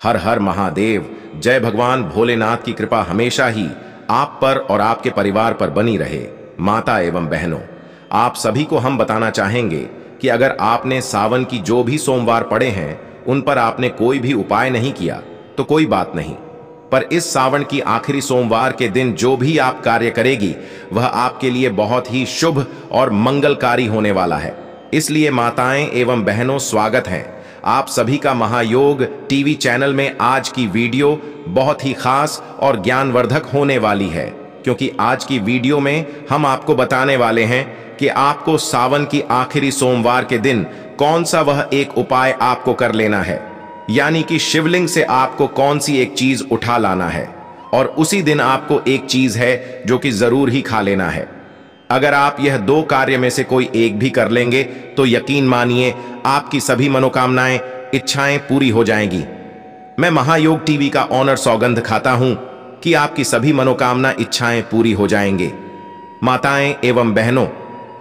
हर हर महादेव। जय भगवान भोलेनाथ की कृपा हमेशा ही आप पर और आपके परिवार पर बनी रहे। माता एवं बहनों, आप सभी को हम बताना चाहेंगे कि अगर आपने सावन की जो भी सोमवार पड़े हैं उन पर आपने कोई भी उपाय नहीं किया तो कोई बात नहीं, पर इस सावन की आखिरी सोमवार के दिन जो भी आप कार्य करेगी वह आपके लिए बहुत ही शुभ और मंगलकारी होने वाला है। इसलिए माताएं एवं बहनों, स्वागत है आप सभी का महायोग टीवी चैनल में। आज की वीडियो बहुत ही खास और ज्ञानवर्धक होने वाली है, क्योंकि आज की वीडियो में हम आपको बताने वाले हैं कि आपको सावन की आखिरी सोमवार के दिन कौन सा वह एक उपाय आपको कर लेना है, यानी कि शिवलिंग से आपको कौन सी एक चीज उठा लाना है और उसी दिन आपको एक चीज है जो कि जरूर ही खा लेना है। अगर आप यह दो कार्य में से कोई एक भी कर लेंगे तो यकीन मानिए आपकी सभी मनोकामनाएं, इच्छाएं पूरी हो जाएंगी। मैं महायोग टीवी का ऑनर सौगंध खाता हूं कि आपकी सभी मनोकामना, इच्छाएं पूरी हो जाएंगे। माताएं एवं बहनों,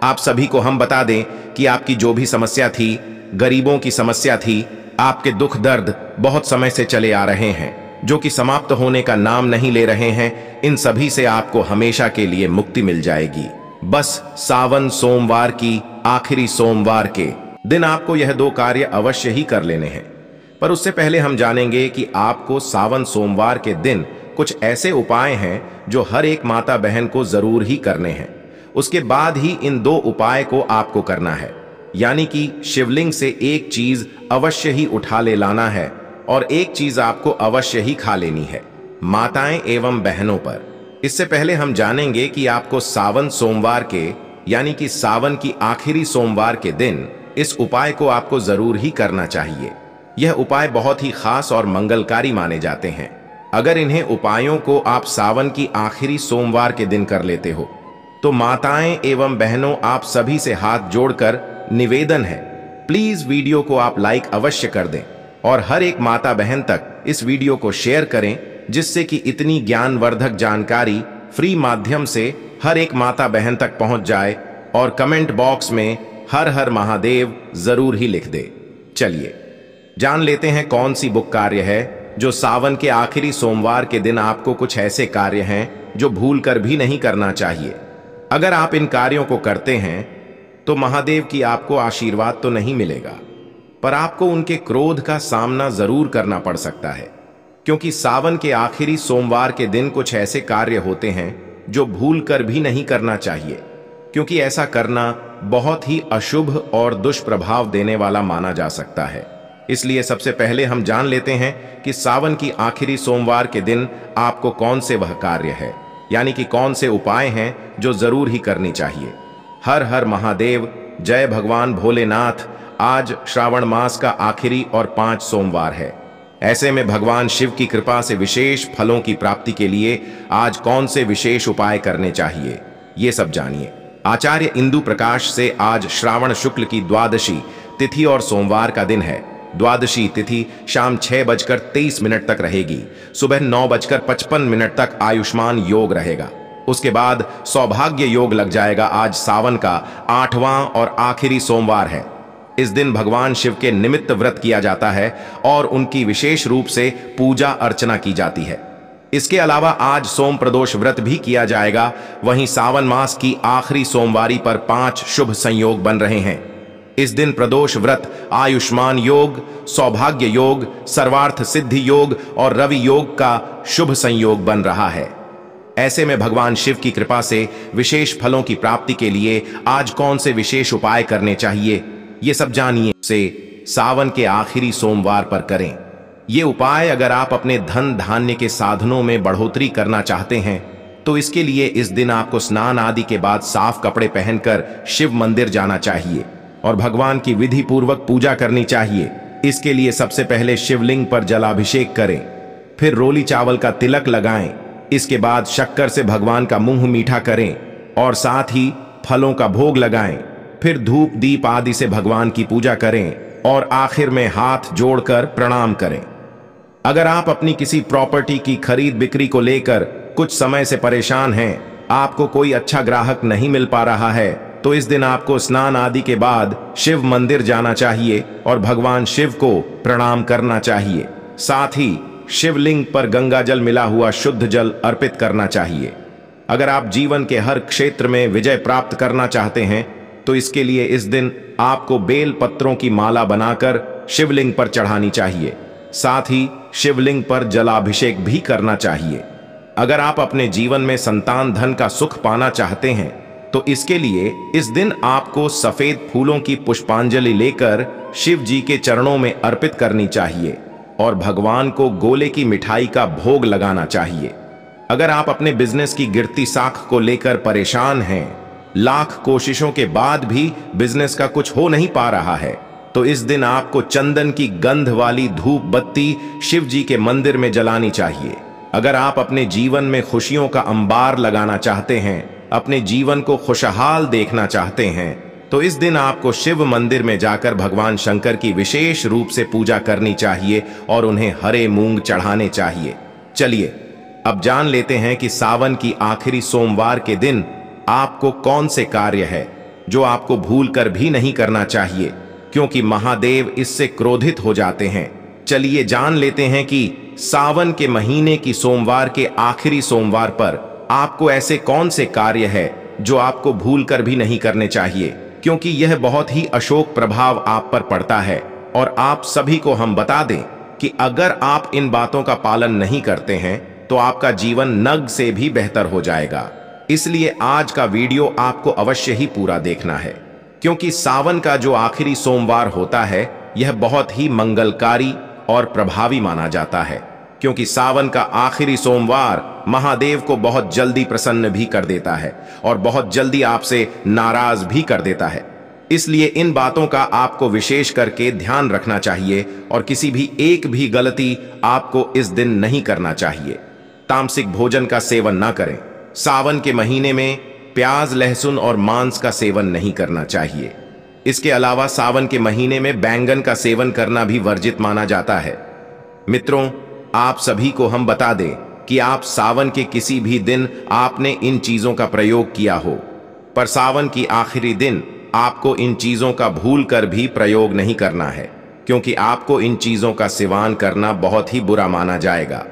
आप सभी को हम बता दें कि आपकी जो भी समस्या थी, गरीबों की समस्या थी, आपके दुख दर्द बहुत समय से चले आ रहे हैं जो कि समाप्त होने का नाम नहीं ले रहे हैं, इन सभी से आपको हमेशा के लिए मुक्ति मिल जाएगी। बस सावन सोमवार की आखिरी सोमवार के दिन आपको यह दो कार्य अवश्य ही कर लेने हैं। पर उससे पहले हम जानेंगे कि आपको सावन सोमवार के दिन कुछ ऐसे उपाय हैं जो हर एक माता बहन को जरूर ही करने हैं। उसके बाद ही इन दो उपाय को आपको करना है, यानी कि शिवलिंग से एक चीज अवश्य ही उठा ले लाना है और एक चीज आपको अवश्य ही खा लेनी है। माताएं एवं बहनों पर इससे पहले हम जानेंगे कि आपको सावन सोमवार के, यानी कि सावन की आखिरी सोमवार के दिन इस उपाय को आपको जरूर ही करना चाहिए। यह उपाय बहुत ही खास और मंगलकारी माने जाते हैं। अगर इन्हें उपायों को आप सावन की आखिरी सोमवार के दिन कर लेते हो तो माताएं एवं बहनों, आप सभी से हाथ जोड़कर निवेदन है, प्लीज वीडियो को आप लाइक अवश्य कर दें और हर एक माता बहन तक इस वीडियो को शेयर करें, जिससे कि इतनी ज्ञानवर्धक जानकारी फ्री माध्यम से हर एक माता बहन तक पहुंच जाए और कमेंट बॉक्स में हर हर महादेव जरूर ही लिख दे। चलिए जान लेते हैं कौन सी बुक कार्य है जो सावन के आखिरी सोमवार के दिन आपको कुछ ऐसे कार्य हैं जो भूल कर भी नहीं करना चाहिए। अगर आप इन कार्यों को करते हैं तो महादेव की आपको आशीर्वाद तो नहीं मिलेगा, पर आपको उनके क्रोध का सामना जरूर करना पड़ सकता है, क्योंकि सावन के आखिरी सोमवार के दिन कुछ ऐसे कार्य होते हैं जो भूल कर भी नहीं करना चाहिए, क्योंकि ऐसा करना बहुत ही अशुभ और दुष्प्रभाव देने वाला माना जा सकता है। इसलिए सबसे पहले हम जान लेते हैं कि सावन की आखिरी सोमवार के दिन आपको कौन से वह कार्य है, यानी कि कौन से उपाय हैं जो जरूर ही करनी चाहिए। हर हर महादेव। जय भगवान भोलेनाथ। आज श्रावण मास का आखिरी और 5 सोमवार है। ऐसे में भगवान शिव की कृपा से विशेष फलों की प्राप्ति के लिए आज कौन से विशेष उपाय करने चाहिए, ये सब जानिए। आचार्य इंदु प्रकाश से आज श्रावण शुक्ल की द्वादशी तिथि और सोमवार का दिन है। द्वादशी तिथि शाम 6:23 तक रहेगी। सुबह 9:55 तक आयुष्मान योग रहेगा। उसके बाद सौभाग्य योग लग जाएगा। आज सावन का 8वां और आखिरी सोमवार है। इस दिन भगवान शिव के निमित्त व्रत किया जाता है और उनकी विशेष रूप से पूजा अर्चना की जाती है। इसके अलावा आज सोम प्रदोष व्रत भी किया जाएगा। वहीं सावन मास की आखिरी सोमवारी पर 5 शुभ संयोग बन रहे हैं। इस दिन प्रदोष व्रत आयुष्मान योग, सौभाग्य योग, सर्वार्थ सिद्धि योग और रवि योग का शुभ संयोग बन रहा है। ऐसे में भगवान शिव की कृपा से विशेष फलों की प्राप्ति के लिए आज कौन से विशेष उपाय करने चाहिए, ये सब जानिए। से सावन के आखिरी सोमवार पर करें ये उपाय। अगर आप अपने धन धान्य के साधनों में बढ़ोतरी करना चाहते हैं तो इसके लिए इस दिन आपको स्नान आदि के बाद साफ कपड़े पहनकर शिव मंदिर जाना चाहिए और भगवान की विधि पूर्वक पूजा करनी चाहिए। इसके लिए सबसे पहले शिवलिंग पर जलाभिषेक करें, फिर रोली चावल का तिलक लगाएं। इसके बाद शक्कर से भगवान का मुंह मीठा करें और साथ ही फलों का भोग लगाएं। फिर धूप दीप आदि से भगवान की पूजा करें और आखिर में हाथ जोड़कर प्रणाम करें। अगर आप अपनी किसी प्रॉपर्टी की खरीद बिक्री को लेकर कुछ समय से परेशान हैं, आपको कोई अच्छा ग्राहक नहीं मिल पा रहा है, तो इस दिन आपको स्नान आदि के बाद शिव मंदिर जाना चाहिए और भगवान शिव को प्रणाम करना चाहिए। साथ ही शिवलिंग पर गंगा जल मिला हुआ शुद्ध जल अर्पित करना चाहिए। अगर आप जीवन के हर क्षेत्र में विजय प्राप्त करना चाहते हैं तो इसके लिए इस दिन आपको बेल पत्रों की माला बनाकर शिवलिंग पर चढ़ानी चाहिए। साथ ही शिवलिंग पर जलाभिषेक भी करना चाहिए। अगर आप अपने जीवन में संतान धन का सुख पाना चाहते हैं तो इसके लिए इस दिन आपको सफेद फूलों की पुष्पांजलि लेकर शिव जी के चरणों में अर्पित करनी चाहिए और भगवान को गोले की मिठाई का भोग लगाना चाहिए। अगर आप अपने बिजनेस की गिरती साख को लेकर परेशान हैं, लाख कोशिशों के बाद भी बिजनेस का कुछ हो नहीं पा रहा है, तो इस दिन आपको चंदन की गंध वाली धूप बत्ती शिव जी के मंदिर में जलानी चाहिए। अगर आप अपने जीवन में खुशियों का अंबार लगाना चाहते हैं, अपने जीवन को खुशहाल देखना चाहते हैं, तो इस दिन आपको शिव मंदिर में जाकर भगवान शंकर की विशेष रूप से पूजा करनी चाहिए और उन्हें हरे मूंग चढ़ाने चाहिए। चलिए अब जान लेते हैं कि सावन की आखिरी सोमवार के दिन आपको कौन से कार्य है जो आपको भूल कर भी नहीं करना चाहिए, क्योंकि महादेव इससे क्रोधित हो जाते हैं। चलिए जान लेते हैं कि सावन के महीने की सोमवार के आखिरी सोमवार पर आपको ऐसे कौन से कार्य है जो आपको भूल कर भी नहीं करने चाहिए, क्योंकि यह बहुत ही अशोक प्रभाव आप पर पड़ता है। और आप सभी को हम बता दें कि अगर आप इन बातों का पालन नहीं करते हैं तो आपका जीवन नग से भी बेहतर हो जाएगा। इसलिए आज का वीडियो आपको अवश्य ही पूरा देखना है, क्योंकि सावन का जो आखिरी सोमवार होता है यह बहुत ही मंगलकारी और प्रभावी माना जाता है, क्योंकि सावन का आखिरी सोमवार महादेव को बहुत जल्दी प्रसन्न भी कर देता है और बहुत जल्दी आपसे नाराज भी कर देता है। इसलिए इन बातों का आपको विशेष करके ध्यान रखना चाहिए और किसी भी एक भी गलती आपको इस दिन नहीं करना चाहिए। तामसिक भोजन का सेवन ना करें। सावन के महीने में प्याज, लहसुन और मांस का सेवन नहीं करना चाहिए। इसके अलावा सावन के महीने में बैंगन का सेवन करना भी वर्जित माना जाता है। मित्रों, आप सभी को हम बता दें कि आप सावन के किसी भी दिन आपने इन चीजों का प्रयोग किया हो, पर सावन की आखिरी दिन आपको इन चीजों का भूल कर भी प्रयोग नहीं करना है, क्योंकि आपको इन चीजों का सेवन करना बहुत ही बुरा माना जाएगा।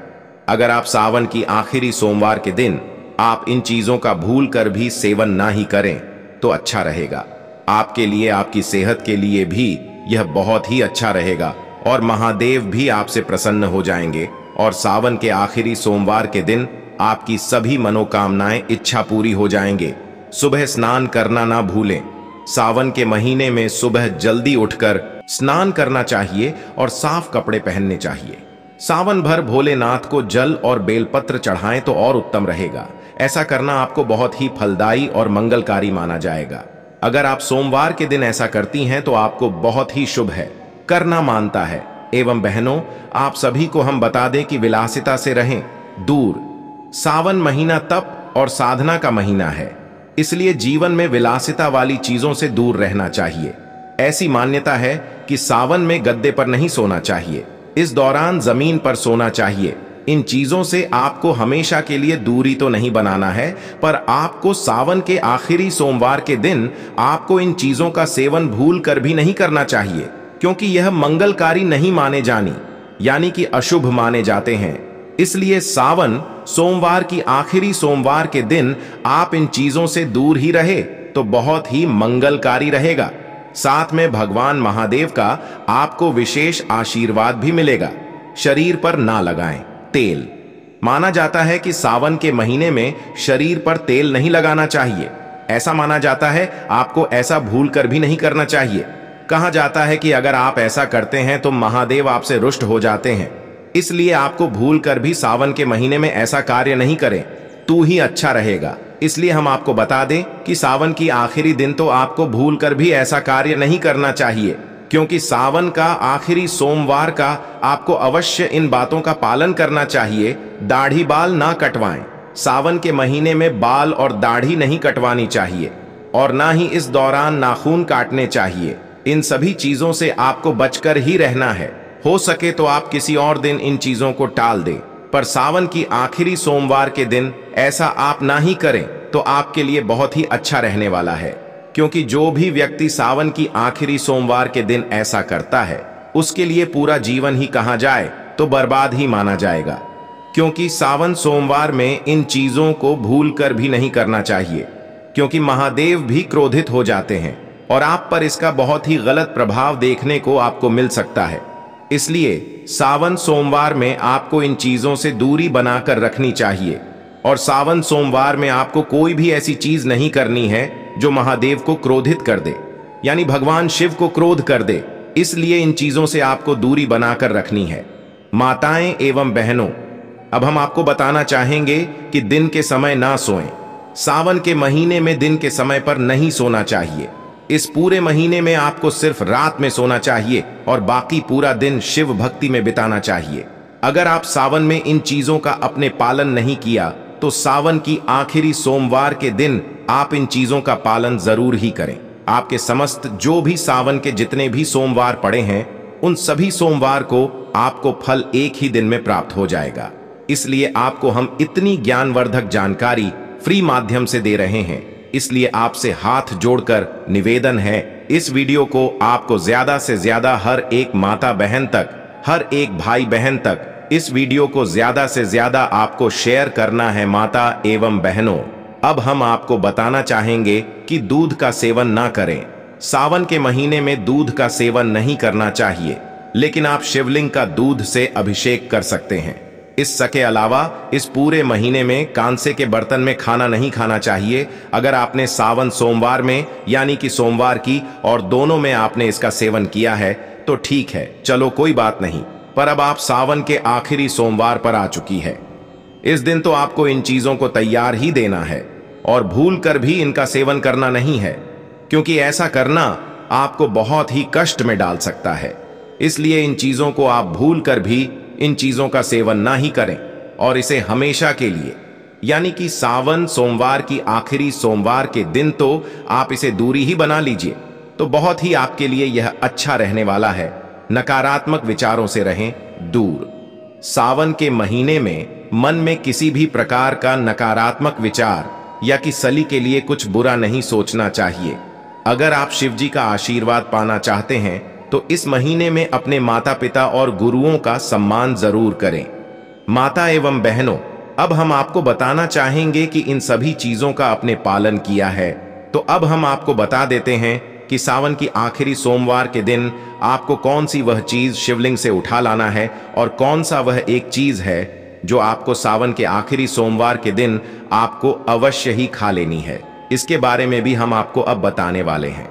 अगर आप सावन की आखिरी सोमवार के दिन आप इन चीजों का भूल कर भी सेवन ना ही करें तो अच्छा रहेगा। आपके लिए, आपकी सेहत के लिए भी यह बहुत ही अच्छा रहेगा और महादेव भी आपसे प्रसन्न हो जाएंगे और सावन के आखिरी सोमवार के दिन आपकी सभी मनोकामनाएं इच्छा पूरी हो जाएंगे। सुबह स्नान करना ना भूलें। सावन के महीने में सुबह जल्दी उठकर स्नान करना चाहिए और साफ कपड़े पहनने चाहिए। सावन भर भोलेनाथ को जल और बेलपत्र चढ़ाएं तो और उत्तम रहेगा। ऐसा करना आपको बहुत ही फलदायी और मंगलकारी माना जाएगा। अगर आप सोमवार के दिन ऐसा करती हैं तो आपको बहुत ही शुभ है, करना मानता है। एवं बहनों, आप सभी को हम बता दें कि विलासिता से रहें दूर। सावन महीना तप और साधना का महीना है, इसलिए जीवन में विलासिता वाली चीजों से दूर रहना चाहिए। ऐसी मान्यता है कि सावन में गद्दे पर नहीं सोना चाहिए, इस दौरान जमीन पर सोना चाहिए। इन चीजों से आपको हमेशा के लिए दूरी तो नहीं बनाना है, पर आपको सावन के आखिरी सोमवार के दिन आपको इन चीजों का सेवन भूल कर भी नहीं करना चाहिए, क्योंकि यह मंगलकारी नहीं माने जानी, यानी कि अशुभ माने जाते हैं। इसलिए सावन सोमवार की आखिरी सोमवार के दिन आप इन चीजों से दूर ही रहे तो बहुत ही मंगलकारी रहेगा। साथ में भगवान महादेव का आपको विशेष आशीर्वाद भी मिलेगा। शरीर पर ना लगाएं तेल। माना जाता है कि सावन के महीने में शरीर पर तेल नहीं लगाना चाहिए। ऐसा माना जाता है, आपको ऐसा भूल कर भी नहीं करना चाहिए। कहा जाता है कि अगर आप ऐसा करते हैं तो महादेव आपसे रुष्ट हो जाते हैं। इसलिए आपको भूल कर भी सावन के महीने में ऐसा कार्य नहीं करें, तू ही अच्छा रहेगा। इसलिए हम आपको बता दें कि सावन की आखिरी दिन तो आपको भूल कर भी ऐसा कार्य नहीं करना चाहिए, क्योंकि सावन का आखिरी सोमवार का आपको अवश्य इन बातों का पालन करना चाहिए। दाढ़ी बाल ना कटवाएं। सावन के महीने में बाल और दाढ़ी नहीं कटवानी चाहिए और ना ही इस दौरान नाखून काटने चाहिए। इन सभी चीजों से आपको बचकर ही रहना है। हो सके तो आप किसी और दिन इन चीजों को टाल दें, पर सावन की आखिरी सोमवार के दिन ऐसा आप ना ही करें तो आपके लिए बहुत ही अच्छा रहने वाला है, क्योंकि जो भी व्यक्ति सावन की आखिरी सोमवार के दिन ऐसा करता है उसके लिए पूरा जीवन ही कहा जाए तो बर्बाद ही माना जाएगा, क्योंकि सावन सोमवार में इन चीजों को भूल कर भी नहीं करना चाहिए, क्योंकि महादेव भी क्रोधित हो जाते हैं और आप पर इसका बहुत ही गलत प्रभाव देखने को आपको मिल सकता है। इसलिए सावन सोमवार में आपको इन चीजों से दूरी बनाकर रखनी चाहिए और सावन सोमवार में आपको कोई भी ऐसी चीज नहीं करनी है जो महादेव को क्रोधित कर दे, यानी भगवान शिव को क्रोध कर दे। इसलिए इन चीजों से आपको दूरी बनाकर रखनी है। माताएं एवं बहनों, अब हम आपको बताना चाहेंगे कि दिन के समय ना सोएं। सावन के महीने में दिन के समय पर नहीं सोना चाहिए। इस पूरे महीने में आपको सिर्फ रात में सोना चाहिए और बाकी पूरा दिन शिव भक्ति में बिताना चाहिए। अगर आप सावन में इन चीजों का अपने पालन नहीं किया तो सावन की आखिरी सोमवार के दिन आप इन चीजों का पालन जरूर ही करें। आपके समस्त जो भी सावन के जितने भी सोमवार पड़े हैं, उन सभी सोमवार को आपको फल एक ही दिन में प्राप्त हो जाएगा। इसलिए आपको हम इतनी ज्ञानवर्धक जानकारी फ्री माध्यम से दे रहे हैं। इसलिए आपसे हाथ जोड़कर निवेदन है, इस वीडियो को आपको ज्यादा से ज्यादा हर एक माता बहन तक, हर एक भाई बहन तक इस वीडियो को ज्यादा से ज्यादा आपको शेयर करना है। माता एवं बहनों, अब हम आपको बताना चाहेंगे कि दूध का सेवन ना करें। सावन के महीने में दूध का सेवन नहीं करना चाहिए, लेकिन आप शिवलिंग का दूध से अभिषेक कर सकते हैं। इसके अलावा इस पूरे महीने में कांसे के बर्तन में खाना नहीं खाना चाहिए। अगर आपने सावन सोमवार में यानी कि सोमवार की और दोनों में आपने इसका सेवन किया है तो ठीक है, चलो कोई बात नहीं। पर अब आप सावन के आखिरी सोमवार पर आ चुकी है। इस दिन तो आपको इन चीजों को तैयार ही देना है और भूल कर भी इनका सेवन करना नहीं है, क्योंकि ऐसा करना आपको बहुत ही कष्ट में डाल सकता है। इसलिए इन चीजों को आप भूल कर भी इन चीजों का सेवन ना ही करें और इसे हमेशा के लिए, यानी कि सावन सोमवार की आखिरी सोमवार के दिन तो आप इसे दूरी ही बना लीजिए, तो बहुत ही आपके लिए यह अच्छा रहने वाला है। नकारात्मक विचारों से रहें दूर। सावन के महीने में मन में किसी भी प्रकार का नकारात्मक विचार या कि सली के लिए कुछ बुरा नहीं सोचना चाहिए। अगर आप शिव जी का आशीर्वाद पाना चाहते हैं तो इस महीने में अपने माता पिता और गुरुओं का सम्मान जरूर करें। माता एवं बहनों, अब हम आपको बताना चाहेंगे कि इन सभी चीजों का आपने पालन किया है तो अब हम आपको बता देते हैं कि सावन की आखिरी सोमवार के दिन आपको कौन सी वह चीज शिवलिंग से उठा लाना है और कौन सा वह एक चीज है जो आपको सावन के आखिरी सोमवार के दिन आपको अवश्य ही खा लेनी है। इसके बारे में भी हम आपको अब बताने वाले हैं।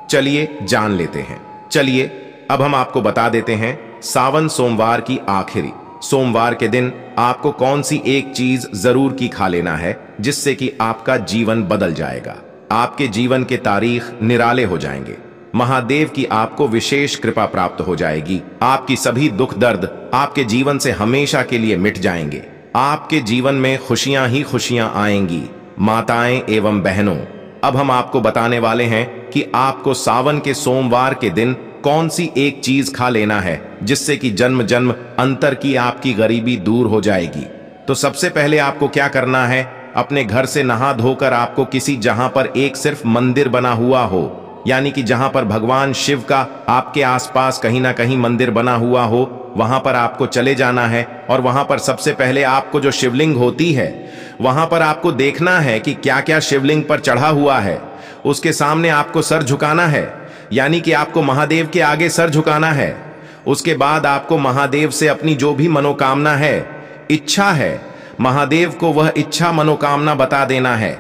चलिए जान लेते हैं। चलिए अब हम आपको बता देते हैं सावन सोमवार की आखिरी सोमवार के दिन आपको कौन सी एक चीज जरूर की खा लेना है जिससे कि आपका जीवन बदल जाएगा। आपके जीवन के तारीख निराले हो जाएंगे। महादेव की आपको विशेष कृपा प्राप्त हो जाएगी। आपकी सभी दुख दर्द आपके जीवन से हमेशा के लिए मिट जाएंगे। आपके जीवन में खुशियां ही खुशियां आएंगी। माताएं एवं बहनों, अब हम आपको बताने वाले हैं कि आपको सावन के सोमवार के दिन कौन सी एक चीज खा लेना है जिससे कि जन्म जन्म अंतर की आपकी गरीबी दूर हो जाएगी। तो सबसे पहले आपको क्या करना है, अपने घर से नहा धोकर आपको किसी जहां पर एक सिर्फ मंदिर बना हुआ हो, यानी कि जहां पर भगवान शिव का आपके आसपास कहीं ना कहीं मंदिर बना हुआ हो, वहां पर आपको चले जाना है और वहां पर सबसे पहले आपको जो शिवलिंग होती है वहां पर आपको देखना है कि क्या क्या शिवलिंग पर चढ़ा हुआ है। उसके सामने आपको सर झुकाना है, यानी कि आपको महादेव के आगे सर झुकाना है। उसके बाद आपको महादेव से अपनी जो भी मनोकामना है, इच्छा है, महादेव को वह इच्छा मनोकामना बता देना है।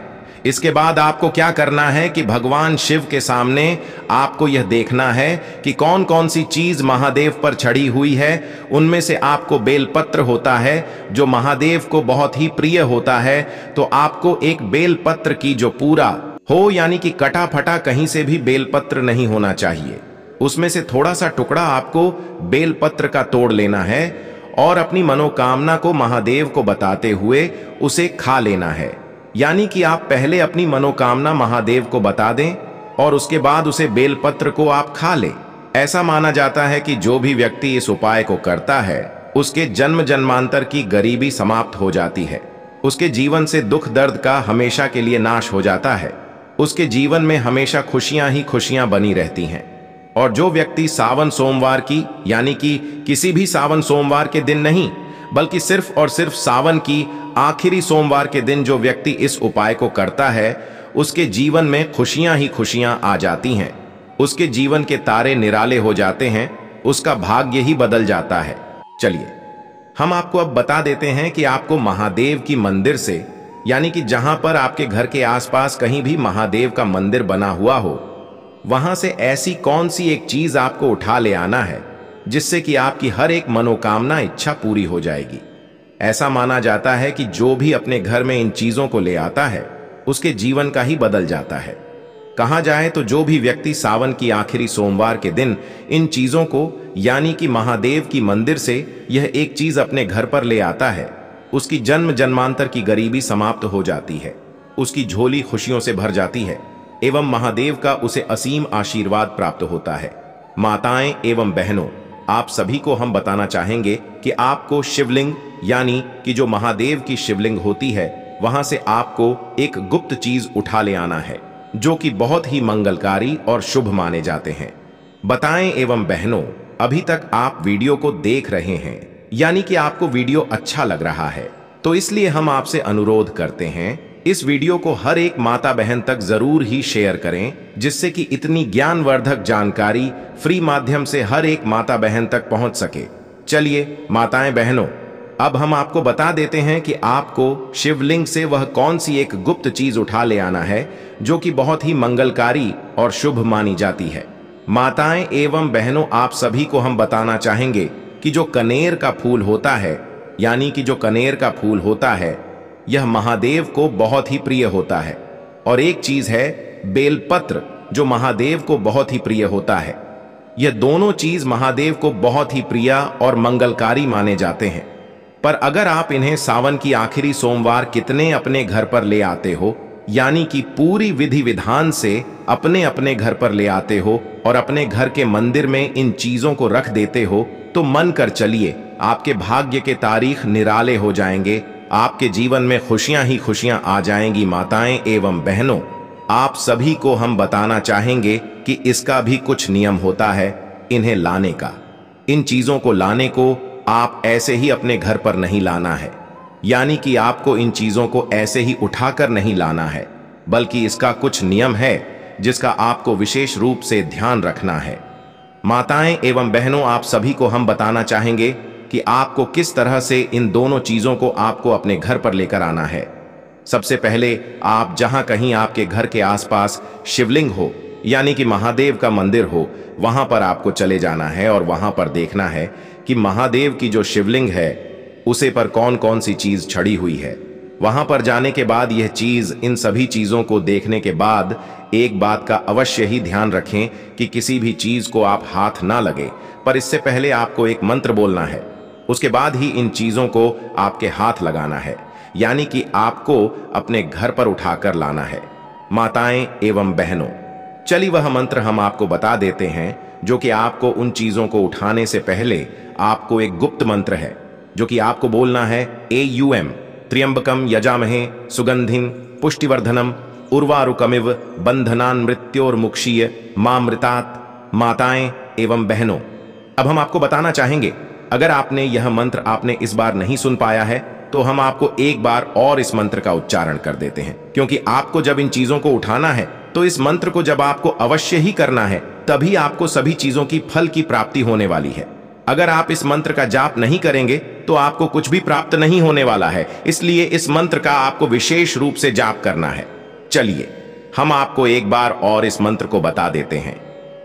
इसके बाद आपको क्या करना है कि भगवान शिव के सामने आपको यह देखना है कि कौन कौन सी चीज महादेव पर चढ़ी हुई है। उनमें से आपको बेलपत्र होता है जो महादेव को बहुत ही प्रिय होता है, तो आपको एक बेलपत्र की जो पूरा हो, यानी कि कटा फटा कहीं से भी बेलपत्र नहीं होना चाहिए, उसमें से थोड़ा सा टुकड़ा आपको बेलपत्र का तोड़ लेना है और अपनी मनोकामना को महादेव को बताते हुए उसे खा लेना है। यानी कि आप पहले अपनी मनोकामना महादेव को बता दें और उसके बाद उसे बेलपत्र को आप खा लें। ऐसा माना जाता है कि जो भी व्यक्ति इस उपाय को करता है उसके जन्म जन्मांतर की गरीबी समाप्त हो जाती है। उसके जीवन से दुख दर्द का हमेशा के लिए नाश हो जाता है। उसके जीवन में हमेशा खुशियां ही खुशियां बनी रहती हैं और जो व्यक्ति सावन सोमवार की यानी कि किसी भी सावन सोमवार के दिन नहीं, बल्कि सिर्फ और सिर्फ सावन की आखिरी सोमवार के दिन जो व्यक्ति इस उपाय को करता है, उसके जीवन में खुशियां ही खुशियां आ जाती हैं। उसके जीवन के तारे निराले हो जाते हैं, उसका भाग्य ही बदल जाता है। चलिए हम आपको अब बता देते हैं कि आपको महादेव की मंदिर से, यानी कि जहां पर आपके घर के आसपास कहीं भी महादेव का मंदिर बना हुआ हो, वहां से ऐसी कौन सी एक चीज आपको उठा ले आना है जिससे कि आपकी हर एक मनोकामना इच्छा पूरी हो जाएगी। ऐसा माना जाता है कि जो भी अपने घर में इन चीजों को ले आता है उसके जीवन का ही बदल जाता है। कहा जाए तो जो भी व्यक्ति सावन की आखिरी सोमवार के दिन इन चीजों को यानी कि महादेव की मंदिर से यह एक चीज अपने घर पर ले आता है, उसकी जन्म जन्मांतर की गरीबी समाप्त हो जाती है, उसकी झोली खुशियों से भर जाती है एवं महादेव का उसे असीम आशीर्वाद प्राप्त होता है। माताएं एवं बहनों, आप सभी को हम बताना चाहेंगे कि आपको शिवलिंग यानी कि जो महादेव की शिवलिंग होती है वहां से आपको एक गुप्त चीज उठा ले आना है जो कि बहुत ही मंगलकारी और शुभ माने जाते हैं। बताएं एवं बहनों, अभी तक आप वीडियो को देख रहे हैं यानी कि आपको वीडियो अच्छा लग रहा है, तो इसलिए हम आपसे अनुरोध करते हैं इस वीडियो को हर एक माता बहन तक जरूर ही शेयर करें, जिससे कि इतनी ज्ञानवर्धक जानकारी फ्री माध्यम से हर एक माता बहन तक पहुंच सके। चलिए माताएं बहनों, अब हम आपको बता देते हैं कि आपको शिवलिंग से वह कौन सी एक गुप्त चीज उठा ले आना है जो कि बहुत ही मंगलकारी और शुभ मानी जाती है। माताएं एवं बहनों, आप सभी को हम बताना चाहेंगे कि जो कनेर का फूल होता है यानी कि जो कनेर का फूल होता है यह महादेव को बहुत ही प्रिय होता है, और एक चीज है बेलपत्र जो महादेव को बहुत ही प्रिय होता है। यह दोनों चीज महादेव को बहुत ही प्रिय और मंगलकारी माने जाते हैं। पर अगर आप इन्हें सावन की आखिरी सोमवार कितने अपने घर पर ले आते हो, यानी कि पूरी विधि विधान से अपने अपने घर पर ले आते हो और अपने घर के मंदिर में इन चीजों को रख देते हो, तो मन कर चलिए आपके भाग्य के तारीख निराले हो जाएंगे, आपके जीवन में खुशियां ही खुशियां आ जाएंगी। माताएं एवं बहनों, आप सभी को हम बताना चाहेंगे कि इसका भी कुछ नियम होता है इन्हें लाने का। इन चीजों को लाने को आप ऐसे ही अपने घर पर नहीं लाना है, यानी कि आपको इन चीजों को ऐसे ही उठाकर नहीं लाना है, बल्कि इसका कुछ नियम है जिसका आपको विशेष रूप से ध्यान रखना है। माताएं एवं बहनों, आप सभी को हम बताना चाहेंगे कि आपको किस तरह से इन दोनों चीजों को आपको अपने घर पर लेकर आना है। सबसे पहले आप जहां कहीं आपके घर के आसपास शिवलिंग हो यानी कि महादेव का मंदिर हो, वहां पर आपको चले जाना है और वहां पर देखना है कि महादेव की जो शिवलिंग है उसे पर कौन कौन सी चीज छड़ी हुई है। वहां पर जाने के बाद यह चीज, इन सभी चीजों को देखने के बाद एक बात का अवश्य ही ध्यान रखें कि किसी भी चीज को आप हाथ ना लगे, पर इससे पहले आपको एक मंत्र बोलना है, उसके बाद ही इन चीजों को आपके हाथ लगाना है, यानी कि आपको अपने घर पर उठाकर लाना है। माताएं एवं बहनों, चलिए वह मंत्र हम आपको बता देते हैं जो कि आपको उन चीजों को उठाने से पहले आपको एक गुप्त मंत्र है जो कि आपको बोलना है AUM त्र्यंबकम यजामहे सुगंधिं पुष्टिवर्धनम उर्वारुकमिव बंधनान मृत्योर्मुक्षीय मामृतात्। माताएं एवं बहनों, अब हम आपको बताना चाहेंगे, अगर आपने यह मंत्र आपने इस बार नहीं सुन पाया है तो हम आपको एक बार और इस मंत्र का उच्चारण कर देते हैं, क्योंकि आपको जब इन चीजों को उठाना है तो इस मंत्र को जब आपको अवश्य ही करना है तभी आपको सभी चीजों की फल की प्राप्ति होने वाली है। अगर आप इस मंत्र का जाप नहीं करेंगे तो आपको कुछ भी प्राप्त नहीं होने वाला है, इसलिए इस मंत्र का आपको विशेष रूप से जाप करना है। चलिए हम आपको एक बार और इस मंत्र को बता देते हैं।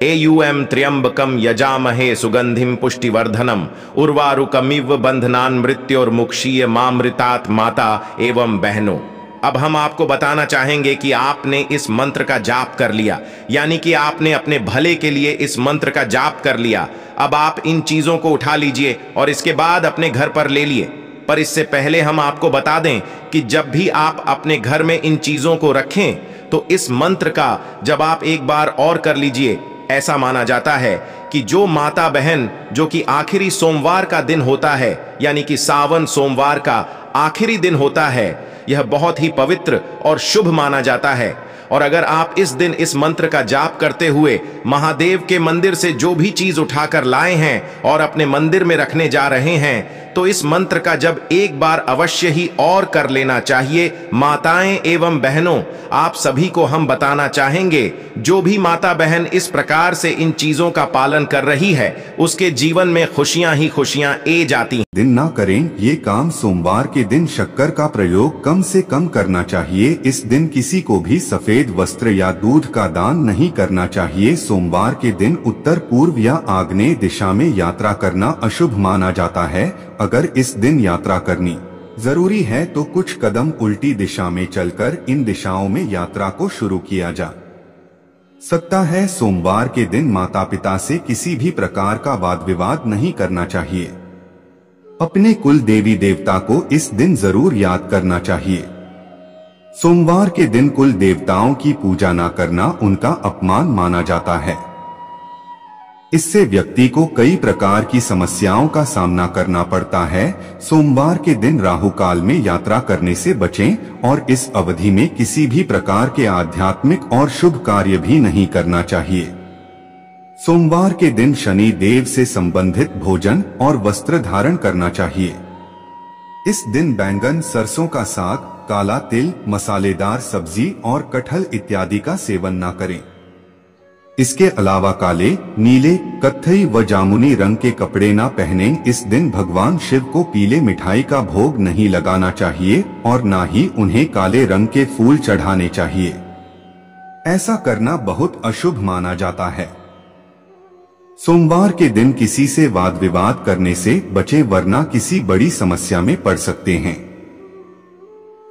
AUM त्र्यंबकम यजामहे सुगंधिं पुष्टिवर्धनम उर्वारुकमिव बंधनान मृत्योर्मुक्षीय मामृतात्। माता एवं बहनों, अब हम आपको बताना चाहेंगे कि आपने इस मंत्र का जाप कर लिया, यानी कि आपने अपने भले के लिए इस मंत्र का जाप कर लिया। अब आप इन चीजों को उठा लीजिए और इसके बाद अपने घर पर ले लिए। पर इससे पहले हम आपको बता दें कि जब भी आप अपने घर में इन चीजों को रखें तो इस मंत्र का जब आप एक बार और कर लीजिए, ऐसा माना जाता है कि जो माता बहन जो कि आखिरी सोमवार का दिन होता है, यानी कि सावन सोमवार का आखिरी दिन होता है, यह बहुत ही पवित्र और शुभ माना जाता है और अगर आप इस दिन इस मंत्र का जाप करते हुए महादेव के मंदिर से जो भी चीज उठाकर लाए हैं और अपने मंदिर में रखने जा रहे हैं, तो इस मंत्र का जब एक बार अवश्य ही और कर लेना चाहिए। माताएं एवं बहनों, आप सभी को हम बताना चाहेंगे, जो भी माता बहन इस प्रकार से इन चीजों का पालन कर रही है, उसके जीवन में खुशियां ही खुशियां ए जाती हैं। दिन ना करें ये काम। सोमवार के दिन शक्कर का प्रयोग कम से कम करना चाहिए। इस दिन किसी को भी सफेद वस्त्र या दूध का दान नहीं करना चाहिए। सोमवार के दिन उत्तर पूर्व या आग्नेय दिशा में यात्रा करना अशुभ माना जाता है। अगर इस दिन यात्रा करनी जरूरी है तो कुछ कदम उल्टी दिशा में चलकर इन दिशाओं में यात्रा को शुरू किया जा सकता है। सोमवार के दिन माता पिता से किसी भी प्रकार का वाद विवाद नहीं करना चाहिए। अपने कुल देवी देवता को इस दिन जरूर याद करना चाहिए। सोमवार के दिन कुल देवताओं की पूजा न करना उनका अपमान माना जाता है। इससे व्यक्ति को कई प्रकार की समस्याओं का सामना करना पड़ता है। सोमवार के दिन राहु काल में यात्रा करने से बचें और इस अवधि में किसी भी प्रकार के आध्यात्मिक और शुभ कार्य भी नहीं करना चाहिए। सोमवार के दिन शनि देव से संबंधित भोजन और वस्त्र धारण करना चाहिए। इस दिन बैंगन, सरसों का साग, काला तिल, मसालेदार सब्जी और कटहल इत्यादि का सेवन न करें। इसके अलावा काले, नीले, कत्थई व जामुनी रंग के कपड़े न पहनें। इस दिन भगवान शिव को पीले मिठाई का भोग नहीं लगाना चाहिए और न ही उन्हें काले रंग के फूल चढ़ाने चाहिए। ऐसा करना बहुत अशुभ माना जाता है। सोमवार के दिन किसी से वाद विवाद करने से बचें, वरना किसी बड़ी समस्या में पड़ सकते हैं।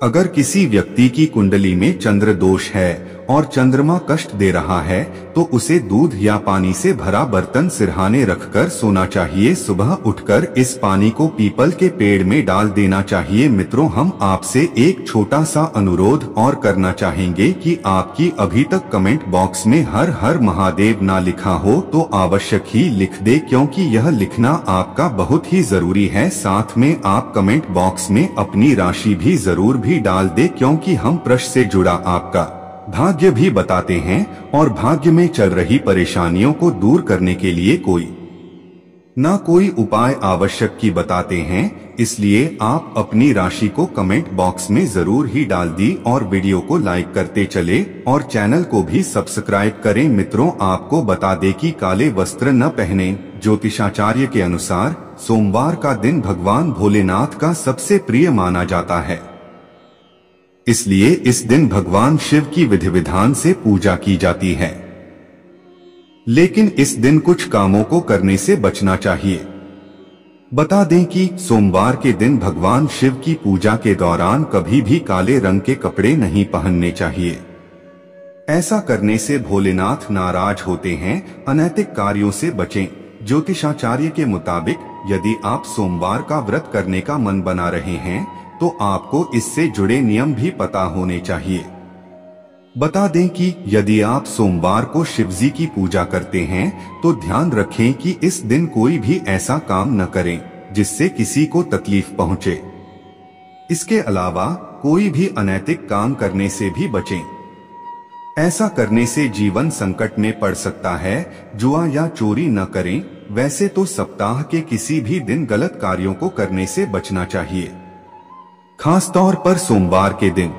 अगर किसी व्यक्ति की कुंडली में चंद्र दोष है और चंद्रमा कष्ट दे रहा है तो उसे दूध या पानी से भरा बर्तन सिरहाने रखकर सोना चाहिए। सुबह उठकर इस पानी को पीपल के पेड़ में डाल देना चाहिए। मित्रों, हम आपसे एक छोटा सा अनुरोध और करना चाहेंगे कि आपकी अभी तक कमेंट बॉक्स में हर हर महादेव ना लिखा हो तो आवश्यक ही लिख दे, क्योंकि यह लिखना आपका बहुत ही जरूरी है। साथ में आप कमेंट बॉक्स में अपनी राशि भी जरूर भी डाल दे, क्योंकि हम प्रश्न से जुड़ा आपका भाग्य भी बताते हैं और भाग्य में चल रही परेशानियों को दूर करने के लिए कोई ना कोई उपाय आवश्यक की बताते हैं। इसलिए आप अपनी राशि को कमेंट बॉक्स में जरूर ही डाल दी और वीडियो को लाइक करते चले और चैनल को भी सब्सक्राइब करें। मित्रों, आपको बता दें कि काले वस्त्र न पहने। ज्योतिषाचार्य के अनुसार सोमवार का दिन भगवान भोलेनाथ का सबसे प्रिय माना जाता है। इसलिए इस दिन भगवान शिव की विधि विधान से पूजा की जाती है। लेकिन इस दिन कुछ कामों को करने से बचना चाहिए। बता दें कि सोमवार के दिन भगवान शिव की पूजा के दौरान कभी भी काले रंग के कपड़े नहीं पहनने चाहिए। ऐसा करने से भोलेनाथ नाराज होते हैं। अनैतिक कार्यों से बचें। ज्योतिषाचार्य के मुताबिक यदि आप सोमवार का व्रत करने का मन बना रहे हैं तो आपको इससे जुड़े नियम भी पता होने चाहिए। बता दें कि यदि आप सोमवार को शिवजी की पूजा करते हैं तो ध्यान रखें कि इस दिन कोई भी ऐसा काम न करें जिससे किसी को तकलीफ पहुंचे। इसके अलावा कोई भी अनैतिक काम करने से भी बचें। ऐसा करने से जीवन संकट में पड़ सकता है। जुआ या चोरी न करें। वैसे तो सप्ताह के किसी भी दिन गलत कार्यों को करने से बचना चाहिए, खासतौर पर सोमवार के दिन।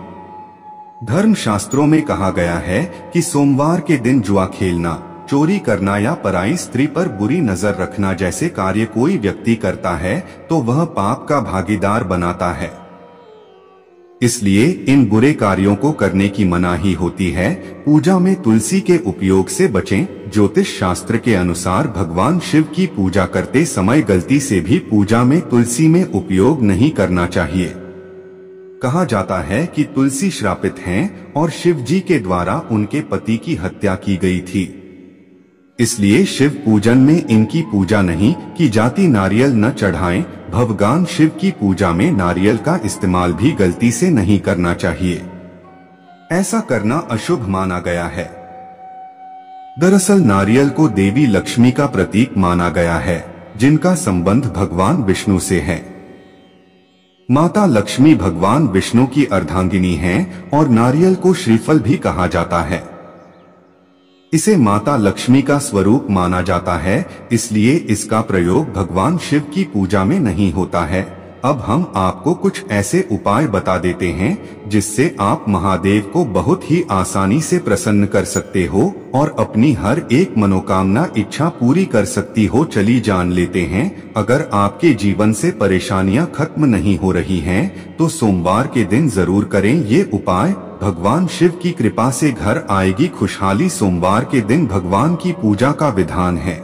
धर्म शास्त्रों में कहा गया है कि सोमवार के दिन जुआ खेलना, चोरी करना या पराई स्त्री पर बुरी नजर रखना जैसे कार्य कोई व्यक्ति करता है तो वह पाप का भागीदार बनाता है। इसलिए इन बुरे कार्यों को करने की मनाही होती है। पूजा में तुलसी के उपयोग से बचें। ज्योतिष शास्त्र के अनुसार भगवान शिव की पूजा करते समय गलती से भी पूजा में तुलसी में उपयोग नहीं करना चाहिए। कहा जाता है कि तुलसी श्रापित हैं और शिव जी के द्वारा उनके पति की हत्या की गई थी। इसलिए शिव पूजन में इनकी पूजा नहीं की जाती। नारियल न चढ़ाएं। भगवान शिव की पूजा में नारियल का इस्तेमाल भी गलती से नहीं करना चाहिए। ऐसा करना अशुभ माना गया है। दरअसल नारियल को देवी लक्ष्मी का प्रतीक माना गया है, जिनका संबंध भगवान विष्णु से है। माता लक्ष्मी भगवान विष्णु की अर्धांगिनी हैं और नारियल को श्रीफल भी कहा जाता है। इसे माता लक्ष्मी का स्वरूप माना जाता है, इसलिए इसका प्रयोग भगवान शिव की पूजा में नहीं होता है। अब हम आपको कुछ ऐसे उपाय बता देते हैं जिससे आप महादेव को बहुत ही आसानी से प्रसन्न कर सकते हो और अपनी हर एक मनोकामना इच्छा पूरी कर सकती हो। चलिए जान लेते हैं। अगर आपके जीवन से परेशानियां खत्म नहीं हो रही हैं, तो सोमवार के दिन जरूर करें ये उपाय। भगवान शिव की कृपा से घर आएगी खुशहाली। सोमवार के दिन भगवान की पूजा का विधान है।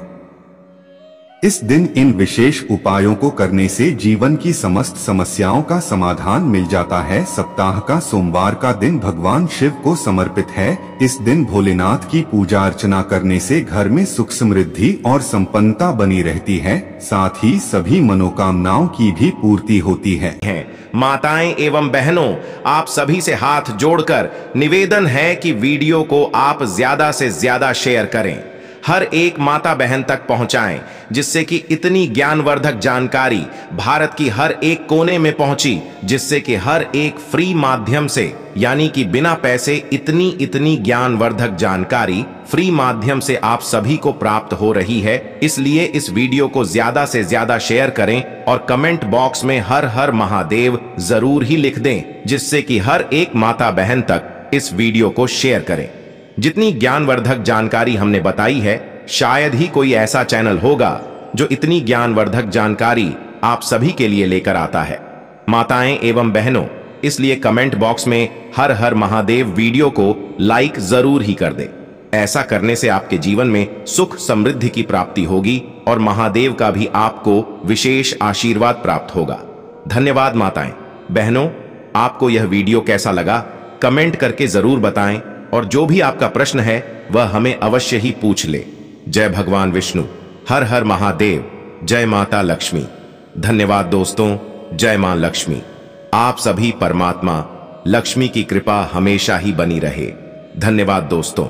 इस दिन इन विशेष उपायों को करने से जीवन की समस्त समस्याओं का समाधान मिल जाता है। सप्ताह का सोमवार का दिन भगवान शिव को समर्पित है। इस दिन भोलेनाथ की पूजा अर्चना करने से घर में सुख समृद्धि और संपन्नता बनी रहती है, साथ ही सभी मनोकामनाओं की भी पूर्ति होती है। माताएं एवं बहनों, आप सभी से हाथ जोड़कर निवेदन है कि वीडियो को आप ज्यादा से ज्यादा शेयर करें, हर एक माता बहन तक पहुंचाएं, जिससे कि इतनी ज्ञानवर्धक जानकारी भारत की हर एक कोने में पहुंची, जिससे कि हर एक फ्री माध्यम से, यानी कि बिना पैसे इतनी ज्ञानवर्धक जानकारी फ्री माध्यम से आप सभी को प्राप्त हो रही है। इसलिए इस वीडियो को ज्यादा से ज्यादा शेयर करें और कमेंट बॉक्स में हर हर महादेव जरूर ही लिख दें, जिससे कि हर एक माता बहन तक इस वीडियो को शेयर करें। जितनी ज्ञानवर्धक जानकारी हमने बताई है, शायद ही कोई ऐसा चैनल होगा जो इतनी ज्ञानवर्धक जानकारी आप सभी के लिए लेकर आता है। माताएं एवं बहनों, इसलिए कमेंट बॉक्स में हर हर महादेव वीडियो को लाइक जरूर ही कर दे। ऐसा करने से आपके जीवन में सुख समृद्धि की प्राप्ति होगी और महादेव का भी आपको विशेष आशीर्वाद प्राप्त होगा। धन्यवाद माताएं बहनों। आपको यह वीडियो कैसा लगा कमेंट करके जरूर बताएं, और जो भी आपका प्रश्न है वह हमें अवश्य ही पूछ ले। जय भगवान विष्णु, हर हर महादेव, जय माता लक्ष्मी। धन्यवाद दोस्तों, जय मां लक्ष्मी। आप सभी परमात्मा लक्ष्मी की कृपा हमेशा ही बनी रहे। धन्यवाद दोस्तों।